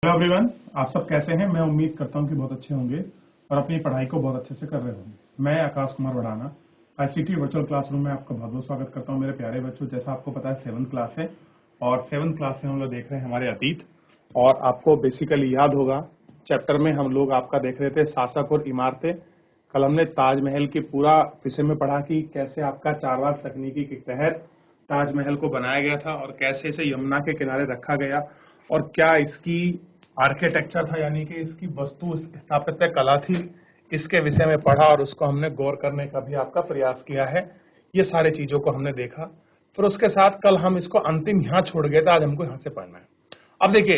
Hello everyone, आप सब कैसे हैं। मैं उम्मीद करता हूं कि बहुत अच्छे होंगे और अपनी पढ़ाई को बहुत अच्छे से कर रहे होंगे। मैं Akash Kumar वड़ाना ICT virtual classroom में आपका बहुत बहुत स्वागत करता हूं। मेरे प्यारे बच्चों, जैसा आपको पता है 7th क्लास है और 7th क्लास से हम लोग देख रहे हैं हमारे अतीत। और आपको बेसिकली याद होगा चैप्टर में हम लोग आपका देख रहे थे शासक और इमारतें। कल हमने ताजमहल की पूरा विषय में पढ़ा कि कैसे आपका चारवाक तकनीकी के तहत ताजमहल को बनाया गया था और कैसे इसे यमुना के किनारे रखा गया और क्या इसकी आर्किटेक्चर था, यानी कि इसकी वस्तु स्थापत्य कला थी। इसके विषय में पढ़ा और उसको हमने गौर करने का भी आपका प्रयास किया है। ये सारे चीजों को हमने देखा। फिर उसके साथ कल हम इसको अंतिम यहाँ छोड़ गए थे, आज हमको यहाँ से पढ़ना है। अब देखिए,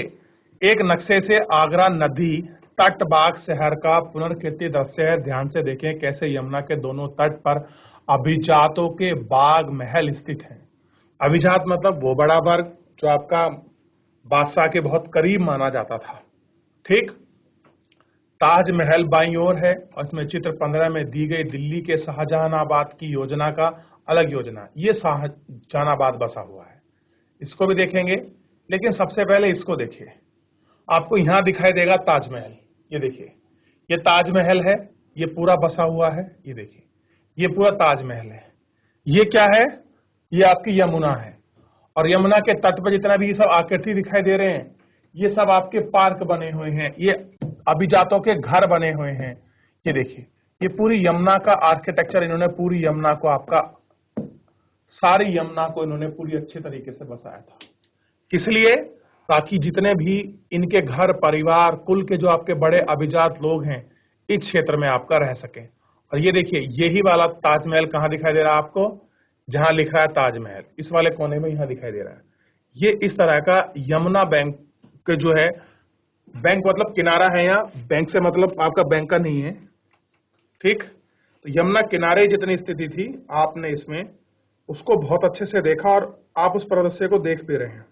एक नक्शे से आगरा नदी तट बाग शहर का पुनर्कृति दृश्य है। ध्यान से देखें कैसे यमुना के दोनों तट पर अभिजातों के बाग महल स्थित हैं। अभिजात मतलब वो बड़ा वर्ग जो आपका बादशाह के बहुत करीब माना जाता था। ठीक, ताजमहल बाईं ओर है और इसमें चित्र 15 में दी गई दिल्ली के शाहजहानाबाद की योजना का अलग योजना। ये शाहजहानाबाद बसा हुआ है, इसको भी देखेंगे। लेकिन सबसे पहले इसको देखिए, आपको यहां दिखाई देगा ताजमहल। ये देखिए, ये ताजमहल है, ये पूरा बसा हुआ है। ये देखिए, ये पूरा ताजमहल है। ये क्या है? ये आपकी यमुना है और यमुना के तट पर जितना भी ये सब आकृति दिखाई दे रहे हैं, ये सब आपके पार्क बने हुए हैं, ये अभिजातों के घर बने हुए हैं। ये देखिए, ये पूरी यमुना का आर्किटेक्चर, इन्होंने पूरी यमुना को आपका सारी यमुना को इन्होंने पूरी अच्छे तरीके से बसाया था। किस लिए? ताकि जितने भी इनके घर परिवार कुल के जो आपके बड़े अभिजात लोग हैं इस क्षेत्र में आपका रह सके। और ये देखिए, यही वाला ताजमहल कहाँ दिखाई दे रहा है आपको? जहां लिखा है ताजमहल, इस वाले कोने में यहां दिखाई दे रहा है। ये इस तरह का यमुना बैंक के जो है, बैंक मतलब किनारा है, यहाँ बैंक से मतलब आपका बैंक का नहीं है। ठीक, तो यमुना किनारे जितनी स्थिति थी आपने इसमें उसको बहुत अच्छे से देखा और आप उस परिदृश्य को देख भी रहे हैं।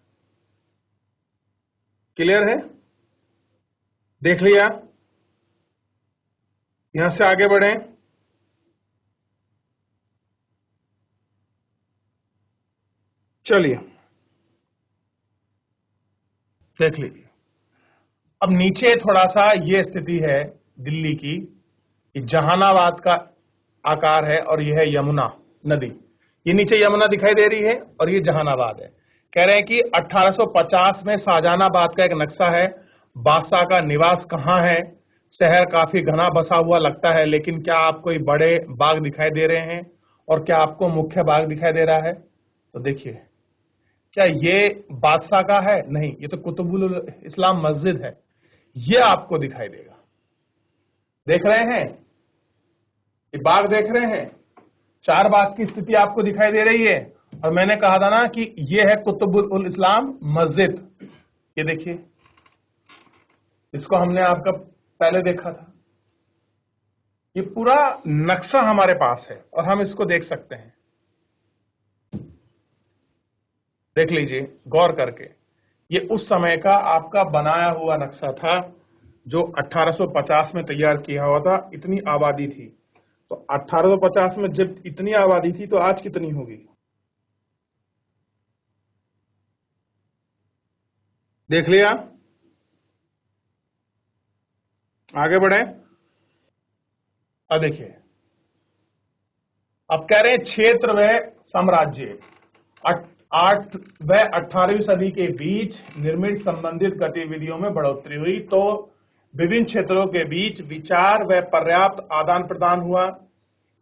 क्लियर है? देख लिया? यहां से आगे बढ़े। चलिए देख लीजिए। अब नीचे थोड़ा सा ये स्थिति है दिल्ली की, जहानाबाद का आकार है और यह है यमुना नदी। ये नीचे यमुना दिखाई दे रही है और ये जहानाबाद है। कह रहे हैं कि 1850 में शाहजहानाबाद का एक नक्शा है। बादशाह का निवास कहाँ है? शहर काफी घना बसा हुआ लगता है, लेकिन क्या आपको ये बड़े बाग दिखाई दे रहे हैं? और क्या आपको मुख्य बाग दिखाई दे रहा है? तो देखिए, क्या ये बादशाह का है? नहीं, ये तो कुतुबुल इस्लाम मस्जिद है। ये आपको दिखाई देगा। देख रहे हैं? ये बाग देख रहे हैं? 4 बाग की स्थिति आपको दिखाई दे रही है। और मैंने कहा था ना कि ये है कुतुबुल इस्लाम मस्जिद। ये देखिए, इसको हमने आपका पहले देखा था। ये पूरा नक्शा हमारे पास है और हम इसको देख सकते हैं। देख लीजिए गौर करके, ये उस समय का आपका बनाया हुआ नक्शा था जो 1850 में तैयार किया हुआ था। इतनी आबादी थी, तो 1850 में जब इतनी आबादी थी तो आज कितनी होगी? देख लिया? आगे बढ़े। अब देखिए, अब कह रहे हैं क्षेत्र व साम्राज्य। 8 व 18वीं सदी के बीच निर्मित संबंधित गतिविधियों में बढ़ोतरी हुई, तो विभिन्न क्षेत्रों के बीच विचार व पर्याप्त आदान प्रदान हुआ।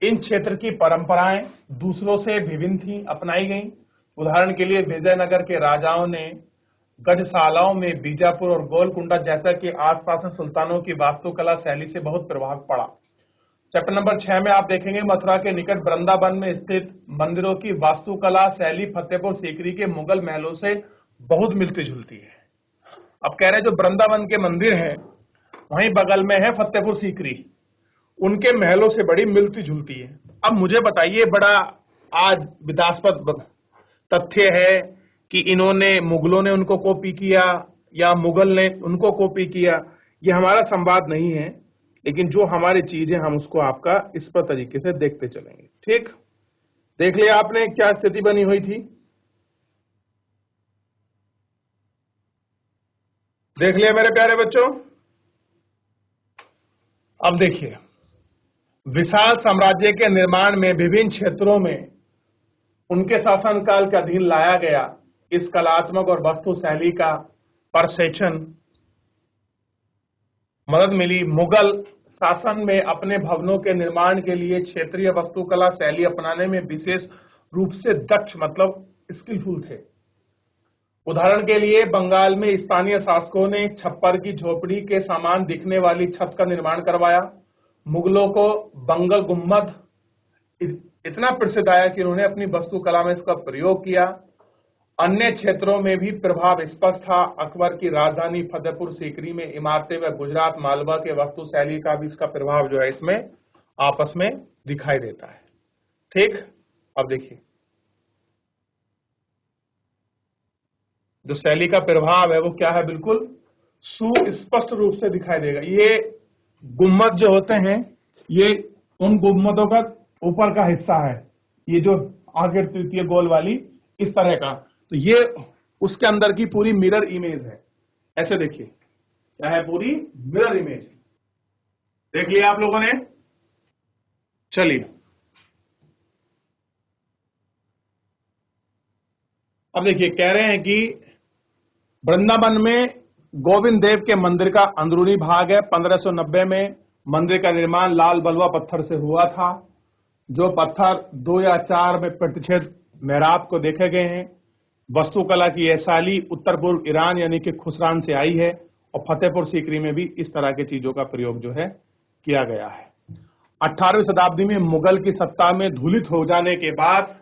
इन क्षेत्र की परंपराएं दूसरों से विभिन्न थी, अपनाई गईं। उदाहरण के लिए विजयनगर के राजाओं ने गजशालाओं में बीजापुर और गोलकुंडा जैसा कि आसपास सुल्तानों की वास्तुकला शैली से बहुत प्रभाव पड़ा। चैप्टर नंबर 6 में आप देखेंगे मथुरा के निकट वृंदावन में स्थित मंदिरों की वास्तुकला शैली फतेहपुर सीकरी के मुगल महलों से बहुत मिलती जुलती है। अब कह रहे हैं जो वृंदावन के मंदिर हैं वहीं बगल में है फतेहपुर सीकरी, उनके महलों से बड़ी मिलती जुलती है। अब मुझे बताइए, बड़ा आज विदास्पद तथ्य है कि इन्होंने मुगलों ने उनको कॉपी किया या मुगल ने उनको कॉपी किया, ये हमारा संवाद नहीं है। लेकिन जो हमारी चीज है हम उसको आपका इस पर तरीके से देखते चलेंगे। ठीक, देख लिया आपने क्या स्थिति बनी हुई थी? देख लिया मेरे प्यारे बच्चों। अब देखिए, विशाल साम्राज्य के निर्माण में विभिन्न क्षेत्रों में उनके शासनकाल के अधीन लाया गया इस कलात्मक और वस्तु शैली का प्रशिक्षण मदद मिली। मुगल शासन में अपने भवनों के निर्माण के लिए क्षेत्रीय वास्तुकला शैली अपनाने में विशेष रूप से दक्ष मतलब स्किलफुल थे। उदाहरण के लिए बंगाल में स्थानीय शासकों ने छप्पर की झोपड़ी के समान दिखने वाली छत का निर्माण करवाया। मुगलों को बंगल गुम्बद इतना प्रसिद्ध आया कि उन्होंने अपनी वास्तुकला में इसका प्रयोग किया। अन्य क्षेत्रों में भी प्रभाव स्पष्ट था। अकबर की राजधानी फतेहपुर सीकरी में इमारतें व गुजरात मालवा के वास्तु शैली का भी इसका प्रभाव जो है इसमें आपस में दिखाई देता है। ठीक, अब देखिए जो शैली का प्रभाव है वो क्या है, बिल्कुल सुस्पष्ट रूप से दिखाई देगा। ये गुम्बद जो होते हैं ये उन गुम्बदों का ऊपर का हिस्सा है, ये जो आगे तृतीय गोल वाली इस तरह का, तो ये उसके अंदर की पूरी मिरर इमेज है। ऐसे देखिए क्या है, पूरी मिरर इमेज। देख लिया आप लोगों ने। चलिए अब देखिए, कह रहे हैं कि वृंदावन में गोविंद देव के मंदिर का अंदरूनी भाग है। 1590 में मंदिर का निर्माण लाल बलुआ पत्थर से हुआ था। जो पत्थर 2 या 4 में प्रतिशत मेहराब को देखे गए हैं। वास्तुकला की यह शैली उत्तर पूर्व ईरान यानी कि खुसरान से आई है और फतेहपुर सीकरी में भी इस तरह की चीजों का प्रयोग जो है किया गया है। 18वीं शताब्दी में मुगल की सत्ता में धूलित हो जाने के बाद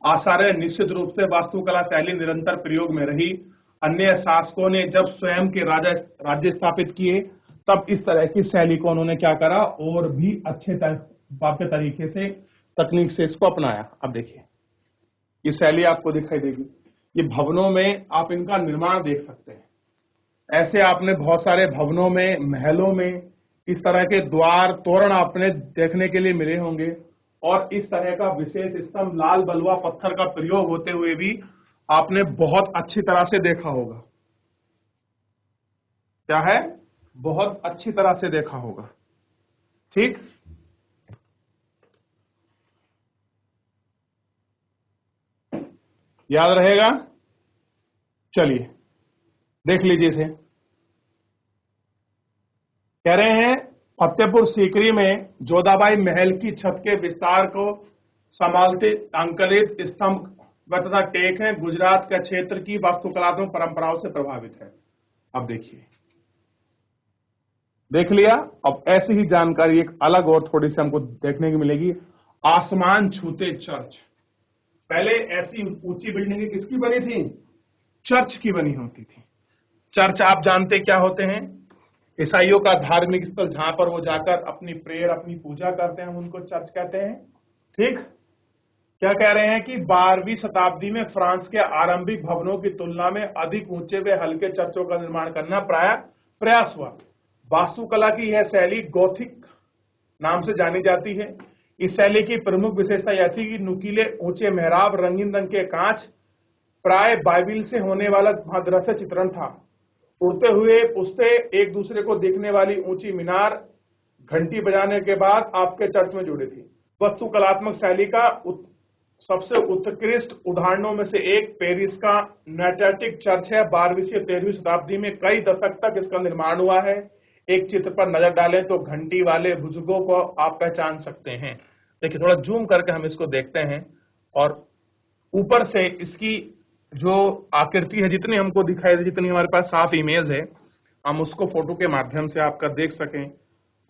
आचार्य निश्चित रूप से वास्तुकला शैली निरंतर प्रयोग में रही। अन्य शासकों ने जब स्वयं के राज्य स्थापित किए तब इस तरह की शैली को उन्होंने क्या करा, और भी अच्छे तरीके से तकनीक से इसको अपनाया। अब देखिए ये शैली आपको दिखाई देगी। ये भवनों में आप इनका निर्माण देख सकते हैं। ऐसे आपने बहुत सारे भवनों में, महलों में इस तरह के द्वार तोरण आपने देखने के लिए मिले होंगे। और इस तरह का विशेष स्तंभ लाल बलुआ पत्थर का प्रयोग होते हुए भी आपने बहुत अच्छी तरह से देखा होगा। क्या है, बहुत अच्छी तरह से देखा होगा। ठीक, याद रहेगा। चलिए देख लीजिए इसे। कह रहे हैं फतेहपुर सीकरी में जोधाबाई महल की छत के विस्तार को संभालते अंकलित स्तंभ तथा टेक है। गुजरात का क्षेत्र की वास्तुकलात्मक परंपराओं से प्रभावित है। अब देखिए, देख लिया। अब ऐसी ही जानकारी एक अलग और थोड़ी सी हमको देखने की मिलेगी। आसमान छूते चर्च। पहले ऐसी ऊंची बिल्डिंगें किसकी बनी थी, चर्च की बनी होती थी। चर्च आप जानते क्या होते हैं, ईसाइयों का धार्मिक स्थल जहां पर वो जाकर अपनी प्रेयर, अपनी पूजा करते हैं, उनको चर्च कहते हैं। ठीक, क्या कह रहे हैं कि 12वीं शताब्दी में फ्रांस के आरंभिक भवनों की तुलना में अधिक ऊंचे व हल्के चर्चों का निर्माण करना प्राय प्रयास हुआ। वास्तुकला की यह शैली गोथिक नाम से जानी जाती है। इस शैली की प्रमुख विशेषता यह थी कि नुकीले ऊंचे मेहराब, रंगीन रंग के कांच, प्राय बाइबिल से होने वाला दृश्य चित्रण था। उड़ते हुए पुस्ते, एक दूसरे को देखने वाली ऊंची मीनार, घंटी बजाने के बाद आपके चर्च में जुड़ी थी। वास्तुकलात्मक शैली का सबसे उत्कृष्ट उदाहरणों में से एक पेरिस का नेटेटिक चर्च है। 12वीं से 13वीं शताब्दी में कई दशक तक इसका निर्माण हुआ है। एक चित्र पर नजर डालें तो घंटी वाले बुजुर्गों को आप पहचान सकते हैं। देखिए थोड़ा जूम करके हम इसको देखते हैं और ऊपर से इसकी जो आकृति है, जितनी हमको दिखाई दे, जितनी हमारे पास साफ इमेज है, हम उसको फोटो के माध्यम से आपका देख सकें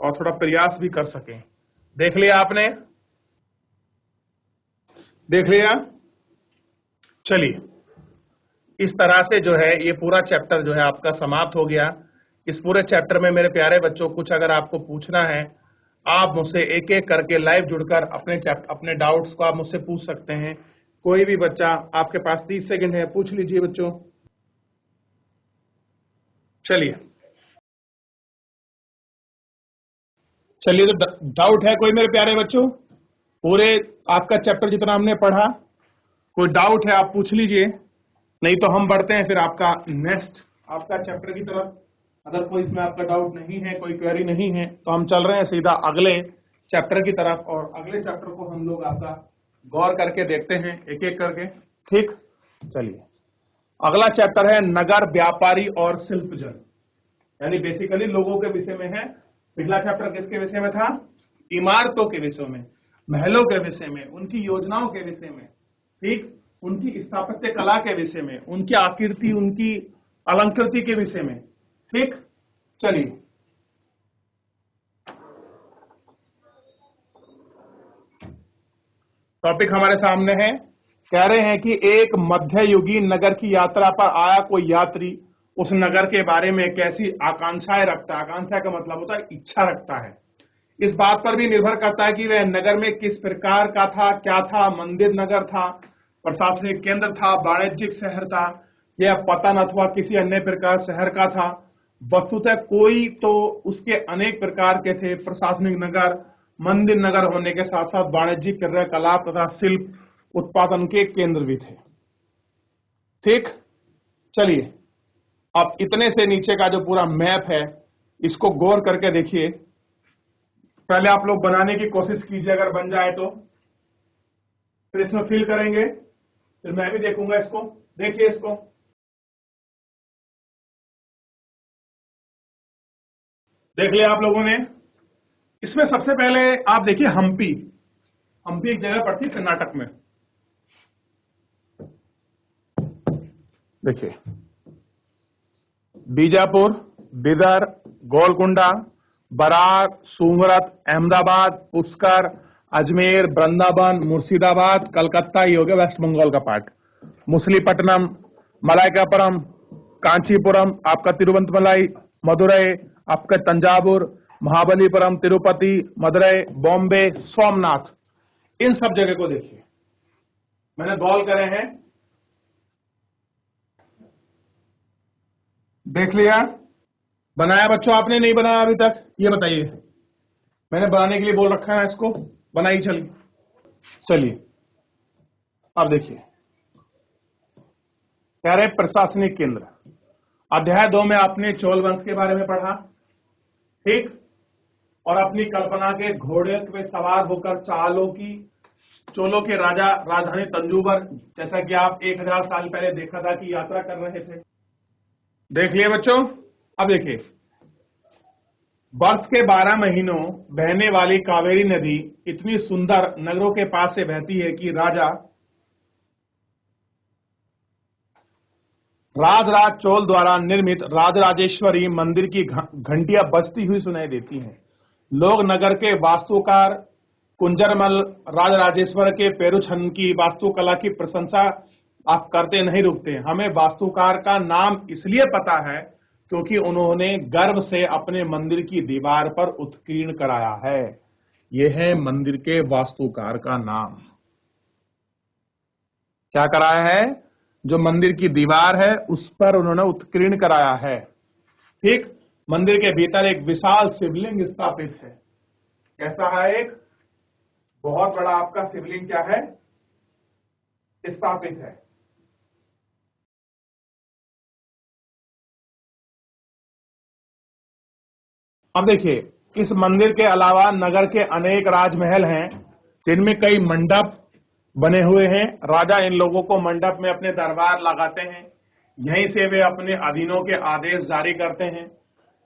और थोड़ा प्रयास भी कर सकें। देख लिया आपने, देख लिया। चलिए, इस तरह से जो है ये पूरा चैप्टर जो है आपका समाप्त हो गया। इस पूरे चैप्टर में मेरे प्यारे बच्चों कुछ अगर आपको पूछना है, आप मुझसे एक एक करके लाइव जुड़कर अपने डाउट्स को आप मुझसे पूछ सकते हैं। कोई भी बच्चा, आपके पास 30 सेकंड है, पूछ लीजिए बच्चों। चलिए चलिए, तो डाउट है कोई मेरे प्यारे बच्चों? पूरे आपका चैप्टर जितना हमने पढ़ा, कोई डाउट है आप पूछ लीजिए, नहीं तो हम बढ़ते हैं फिर आपका नेक्स्ट आपका चैप्टर की तरफ। अगर कोई इसमें आपका डाउट नहीं है, कोई क्वेरी नहीं है, तो हम चल रहे हैं सीधा अगले चैप्टर की तरफ, और अगले चैप्टर को हम लोग आपका गौर करके देखते हैं एक एक करके। ठीक, चलिए अगला चैप्टर है नगर, व्यापारी और शिल्प जन, यानी बेसिकली लोगों के विषय में है। पिछला चैप्टर किसके विषय में था? इमारतों के विषय में, महलों के विषय में, उनकी योजनाओं के विषय में, ठीक, उनकी स्थापत्य कला के विषय में, उनकी आकृति, उनकी अलंकृति के विषय में। ठीक, चलिए टॉपिक हमारे सामने है। कह रहे हैं कि एक मध्ययुगीन नगर की यात्रा पर आया कोई यात्री उस नगर के बारे में कैसी आकांक्षाएं रखता है। आकांक्षा का मतलब होता है इच्छा रखता है। इस बात पर भी निर्भर करता है कि वह नगर में किस प्रकार का था, क्या था, मंदिर नगर था, प्रशासनिक केंद्र था, वाणिज्यिक शहर था, यह पतन अथवा किसी अन्य प्रकार शहर का था। वस्तुतः कोई तो उसके अनेक प्रकार के थे, प्रशासनिक नगर, मंदिर नगर होने के साथ साथ वाणिज्यिक क्रियाकलाप तथा शिल्प उत्पादन के केंद्र भी थे। ठीक, चलिए अब इतने से नीचे का जो पूरा मैप है इसको गौर करके देखिए। पहले आप लोग बनाने की कोशिश कीजिए, अगर बन जाए तो फिर इसमें फिल करेंगे, फिर मैं भी देखूंगा इसको। देखिए इसको, देख लिया आप लोगों ने। इसमें सबसे पहले आप देखिए हम्पी। हम्पी एक जगह पड़ती है कर्नाटक में। देखिए बीजापुर, बीदर, गोलकुंडा, बरार, सूरत, अहमदाबाद, पुष्कर, अजमेर, वृंदावन, मुर्शिदाबाद, कलकत्ता, ये हो गया वेस्ट बंगाल का पार्ट। मुसलीपट्टनम, मलाइकापुरम, कांचीपुरम, आपका तिरुवंतमलाई, मदुरई, आपका तंजावुर, महाबलीपुरम, तिरुपति, मदुरई, बॉम्बे, सोमनाथ, इन सब जगह को देखिए मैंने गॉल करे हैं। देख लिया? बनाया बच्चों आपने? नहीं बनाया अभी तक? ये बताइए। मैंने बनाने के लिए बोल रखा है इसको, बनाई चलिए। चलिए अब देखिए, कह रहे प्रशासनिक केंद्र। अध्याय 2 में आपने चोल वंश के बारे में पढ़ा, ठीक, और अपनी कल्पना के घोड़े पे सवार होकर चोलों के राजा राजधानी तंजौर, जैसा कि आप 1000 साल पहले देखा था कि यात्रा कर रहे थे। देख लिए बच्चों? अब देखिए, वर्ष के 12 महीनों बहने वाली कावेरी नदी इतनी सुंदर नगरों के पास से बहती है कि राजराज चोल द्वारा निर्मित राजराजेश्वरी मंदिर की घंटियां बजती हुई सुनाई देती हैं। लोग नगर के वास्तुकार कुंजरमल राजराजेश्वर के पेरुछन की वास्तुकला की प्रशंसा आप करते नहीं रुकते। हमें वास्तुकार का नाम इसलिए पता है क्योंकि उन्होंने गर्व से अपने मंदिर की दीवार पर उत्कीर्ण कराया है। यह है मंदिर के वास्तुकार का नाम। क्या कराया है? जो मंदिर की दीवार है उस पर उन्होंने उत्कीर्ण कराया है। ठीक, मंदिर के भीतर एक विशाल शिवलिंग स्थापित है। कैसा है? एक बहुत बड़ा आपका शिवलिंग क्या है? स्थापित है। अब देखिए, इस मंदिर के अलावा नगर के अनेक राजमहल हैं जिनमें कई मंडप बने हुए हैं। राजा इन लोगों को मंडप में अपने दरबार लगाते हैं, यहीं से वे अपने अधीनों के आदेश जारी करते हैं।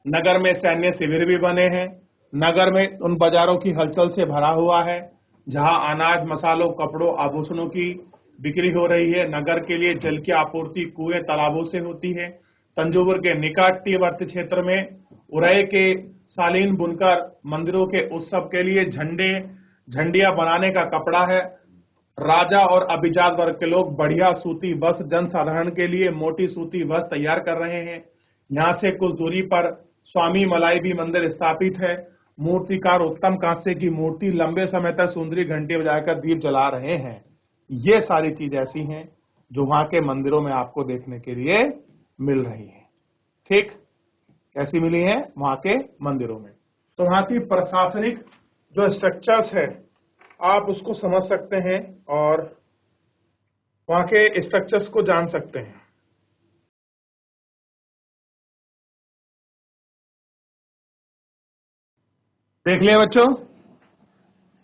नगर में सैन्य शिविर भी बने हैं। नगर में उन बाजारों की हलचल से भरा हुआ है जहां अनाज, मसालों, कपड़ों, आभूषणों की बिक्री हो रही है। नगर के लिए जल की आपूर्ति कुएं, तालाबों से होती है। तंजौर के निकटवर्ती क्षेत्र में उरई के शालीन बुनकर मंदिरों के उत्सव के लिए झंडियां बनाने का कपड़ा है। राजा और अभिजात वर्ग के लोग बढ़िया सूती वस्त्र जनसाधारण के लिए मोटी सूती वस्त्र तैयार कर रहे हैं। यहाँ से कुछ दूरी पर स्वामी मलाई भी मंदिर स्थापित है। मूर्तिकार उत्तम कांस्य की मूर्ति लंबे समय तक सुंदरी घंटी बजाकर दीप जला रहे हैं। ये सारी चीज ऐसी हैं जो वहां के मंदिरों में आपको देखने के लिए मिल रही है। ठीक, कैसी मिली है? वहां के मंदिरों में। तो वहां की प्रशासनिक जो स्ट्रक्चर्स है आप उसको समझ सकते हैं और वहां के स्ट्रक्चर्स को जान सकते हैं। देख लिया बच्चों,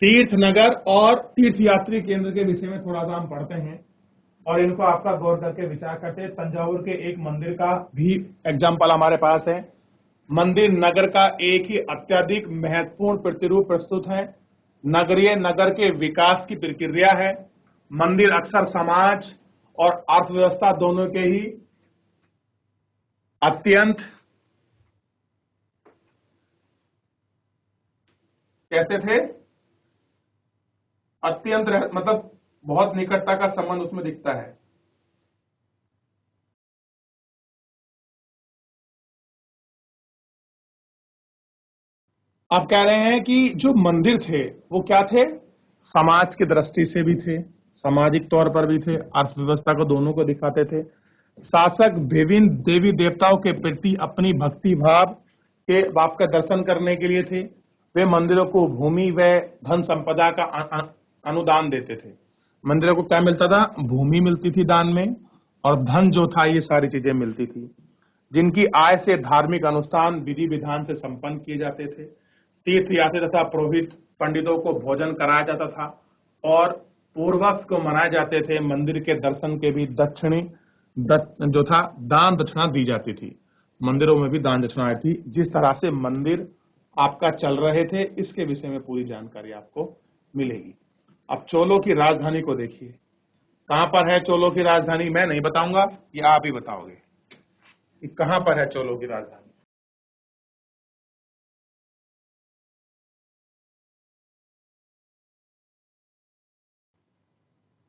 तीर्थ नगर और तीर्थ यात्री केंद्र के विषय में थोड़ा सा हम पढ़ते हैं और इनको आपका गौर करके विचार करते हैं। तंजावुर के एक मंदिर का भी एग्जाम्पल हमारे पास है। मंदिर नगर का एक ही अत्यधिक महत्वपूर्ण प्रतिरूप प्रस्तुत है। नगरीय नगर के विकास की प्रक्रिया है। मंदिर अक्सर समाज और अर्थव्यवस्था दोनों के ही अत्यंत कैसे थे, अत्यंत मतलब बहुत निकटता का संबंध उसमें दिखता है। आप कह रहे हैं कि जो मंदिर थे वो क्या थे, समाज की दृष्टि से भी थे, सामाजिक तौर पर भी थे, अर्थव्यवस्था को दोनों को दिखाते थे। शासक विभिन्न देवी देवताओं के प्रति अपनी भक्ति भाव के बाप का दर्शन करने के लिए थे। वे मंदिरों को भूमि व धन संपदा का अनुदान देते थे। मंदिरों को क्या मिलता था, भूमि मिलती थी दान में, और धन जो था ये सारी चीजें मिलती थी, जिनकी आय से धार्मिक अनुष्ठान विधि विधान से संपन्न किए जाते थे। तीर्थ यात्री तथा पुरोहित पंडितों को भोजन कराया जाता था और पूर्वज को मनाए जाते थे। मंदिर के दर्शन के भी दक्षिणी जो था दान दक्षिणा दी जाती थी। मंदिरों में भी दान दक्षिणा आई थी। जिस तरह से मंदिर आपका चल रहे थे इसके विषय में पूरी जानकारी आपको मिलेगी। अब चोलों की राजधानी को देखिए, कहां पर है चोलों की राजधानी, मैं नहीं बताऊंगा, ये आप ही बताओगे कि कहां पर है चोलों की राजधानी।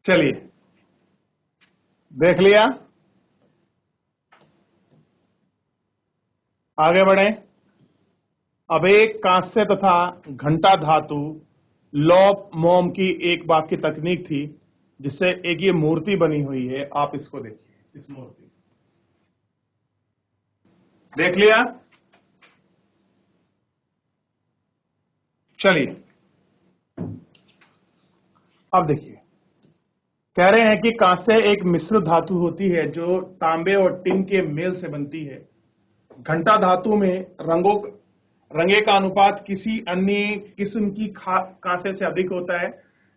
चलिए देख लिया, आगे बढ़े। अब एक कांस्य तथा घंटा धातु लौह मोम की एक बाकी तकनीक थी जिससे एक ये मूर्ति बनी हुई है। आप इसको देखिए, इस मूर्ति देख लिया। चलिए अब देखिए, कह रहे हैं कि कांस्य एक मिश्र धातु होती है जो तांबे और टिन के मेल से बनती है। घंटा धातु में रंगे का अनुपात किसी अन्य किस्म की कांसे से अधिक होता है,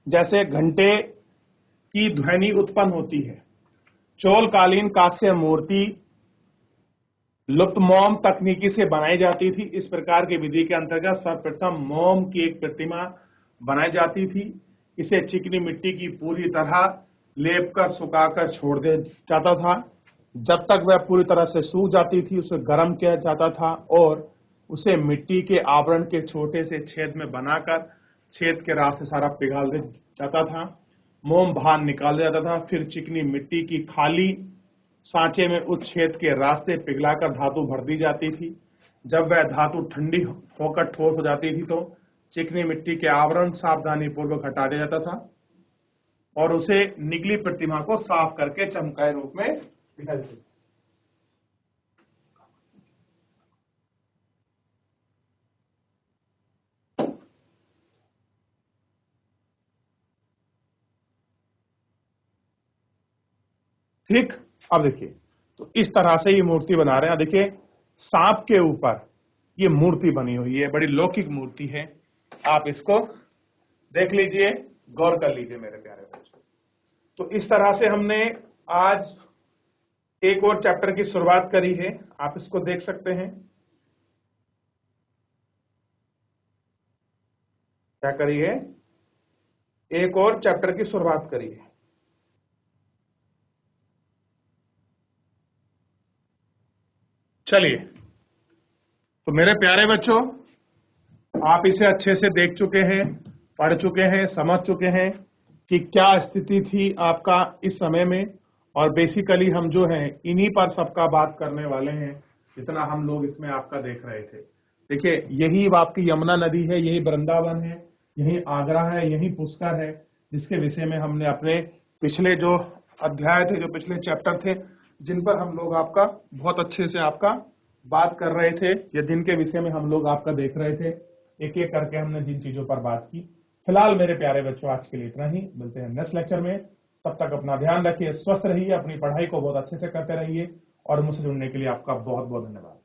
जैसे घंटे की ध्वनि उत्पन्न होती है। चोल कालीन कांस्य मूर्ति लुप्त मोम तकनीकी से बनाई जाती थी। इस प्रकार की विधि के अंतर्गत सर्वप्रथम मोम की एक प्रतिमा बनाई जाती थी। इसे चिकनी मिट्टी की पूरी तरह लेप कर सुखाकर छोड़ दिया जाता था। जब तक वह पूरी तरह से सूख जाती थी उसे गर्म किया जाता था और उसे मिट्टी के आवरण के छोटे से छेद में बनाकर छेद के रास्ते सारा पिघाल दिया जाता था। मोम बाहर निकाल दिया जाता था। फिर चिकनी मिट्टी की खाली सांचे में उस छेद के रास्ते पिघलाकर धातु भर दी जाती थी। जब वह धातु ठंडी होकर ठोस हो जाती थी तो चिकनी मिट्टी के आवरण सावधानी पूर्वक हटा दिया जाता था और उसे निकली प्रतिमा को साफ करके चमकाए रूप में दिखाई देती। ठीक, अब देखिए, तो इस तरह से ये मूर्ति बना रहे हैं। देखिए सांप के ऊपर ये मूर्ति बनी हुई है, बड़ी लौकिक मूर्ति है। आप इसको देख लीजिए, गौर कर लीजिए मेरे प्यारे बच्चों। तो इस तरह से हमने आज एक और चैप्टर की शुरुआत करी है। आप इसको देख सकते हैं, क्या करी है, एक और चैप्टर की शुरुआत करी है। चलिए, तो मेरे प्यारे बच्चों, आप इसे अच्छे से देख चुके हैं, पढ़ चुके हैं, समझ चुके हैं कि क्या स्थिति थी आपका इस समय में। और बेसिकली हम जो है इन्हीं पर सबका बात करने वाले हैं जितना हम लोग इसमें आपका देख रहे थे। देखिए, यही आपकी यमुना नदी है, यही वृंदावन है, यही आगरा है, यही पुष्कर है, जिसके विषय में हमने अपने पिछले जो अध्याय थे, जो पिछले चैप्टर थे, जिन पर हम लोग आपका बहुत अच्छे से आपका बात कर रहे थे, या जिनके विषय में हम लोग आपका देख रहे थे, एक एक करके हमने जिन चीजों पर बात की। फिलहाल मेरे प्यारे बच्चों, आज के लिए इतना ही। मिलते हैं नेक्स्ट लेक्चर में। तब तक अपना ध्यान रखिए, स्वस्थ रहिए, अपनी पढ़ाई को बहुत अच्छे से करते रहिए और मुझसे जुड़ने के लिए आपका बहुत बहुत धन्यवाद।